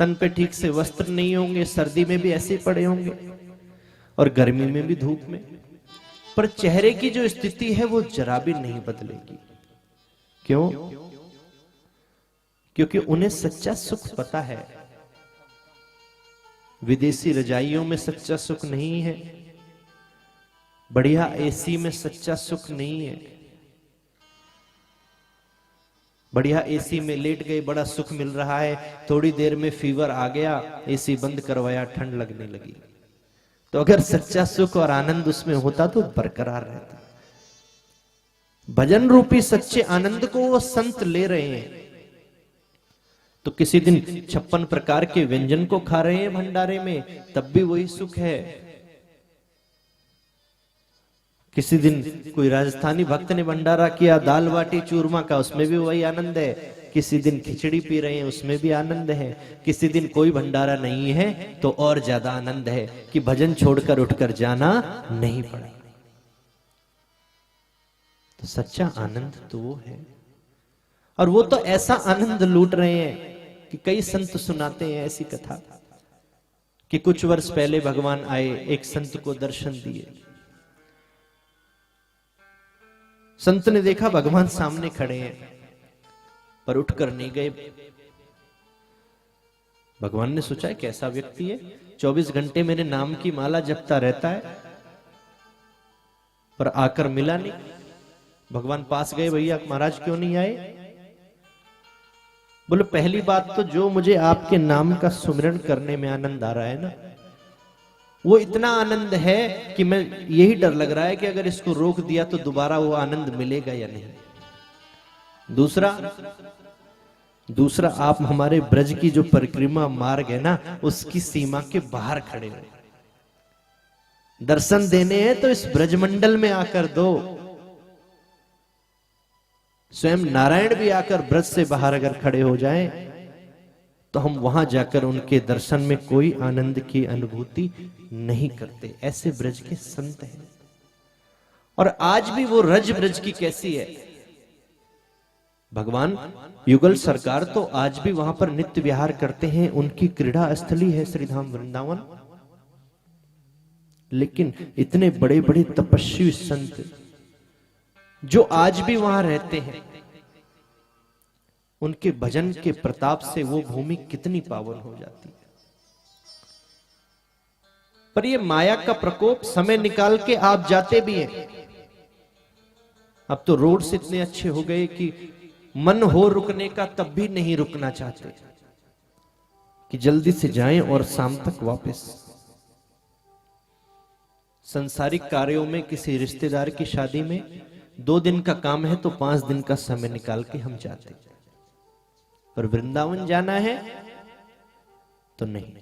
तन पे ठीक से वस्त्र नहीं होंगे, सर्दी में भी ऐसे पड़े होंगे और गर्मी में भी धूप में, पर चेहरे की जो स्थिति है वो जरा भी नहीं बदलेगी। क्यों? क्योंकि उन्हें सच्चा सुख पता है। विदेशी रजाइयों में सच्चा सुख नहीं है, बढ़िया एसी में सच्चा सुख नहीं है। बढ़िया एसी में लेट गए, बड़ा सुख मिल रहा है, थोड़ी देर में फीवर आ गया, एसी बंद करवाया, ठंड लगने लगी। तो अगर सच्चा सुख और आनंद उसमें होता तो बरकरार रहता। भजन रूपी सच्चे आनंद को वो संत ले रहे हैं। तो किसी दिन 56 प्रकार के व्यंजन को खा रहे हैं भंडारे में, तब भी वही सुख है। किसी दिन कोई राजस्थानी भक्त ने भंडारा किया दाल बाटी चूरमा का, उसमें भी वही आनंद है। किसी दिन खिचड़ी पी रहे हैं, उसमें भी आनंद है। किसी दिन कोई भंडारा नहीं है तो और ज्यादा आनंद है कि भजन छोड़कर उठकर जाना नहीं पड़े। तो सच्चा आनंद तो वो है, और वो तो ऐसा आनंद लूट रहे हैं कि कई संत सुनाते हैं ऐसी कथा कि कुछ वर्ष पहले भगवान आए, एक संत को दर्शन दिए। संत ने देखा भगवान सामने खड़े हैं, पर उठकर नहीं गए। भगवान ने सोचा कैसा व्यक्ति है, 24 घंटे मेरे नाम की माला जपता रहता है, पर आकर मिला नहीं। भगवान पास गए, भैया महाराज क्यों नहीं आए? बोले पहली बात तो जो मुझे आपके नाम का सुमिरन करने में आनंद आ रहा है ना, वो इतना आनंद है कि मैं यही डर लग रहा है कि अगर इसको रोक दिया तो दोबारा वो आनंद मिलेगा या नहीं। दूसरा आप हमारे ब्रज की जो परिक्रमा मार्ग है ना, उसकी सीमा के बाहर खड़े हो। दर्शन देने हैं तो इस ब्रजमंडल में आकर दो। स्वयं नारायण भी आकर ब्रज से बाहर अगर खड़े हो जाएं तो हम वहां जाकर उनके दर्शन में कोई आनंद की अनुभूति नहीं करते। ऐसे ब्रज के संत हैं। और आज भी वो रज ब्रज की कैसी है, भगवान युगल सरकार तो आज भी वहां पर नित्य विहार करते हैं। उनकी क्रीड़ा स्थली है श्रीधाम वृंदावन। लेकिन इतने बड़े बड़े तपस्वी संत जो आज भी वहां रहते हैं, उनके भजन के प्रताप से वो भूमि कितनी पावन हो जाती है। पर ये माया का प्रकोप, समय निकाल के आप जाते भी हैं। अब तो रोड्स इतने अच्छे हो गए कि मन हो रुकने का तब भी नहीं रुकना चाहते कि जल्दी से जाएं और शाम तक वापस। संसारिक कार्यों में किसी रिश्तेदार की शादी में 2 दिन का काम है तो 5 दिन का समय निकाल के हम जाते, पर वृंदावन जाना है तो नहीं।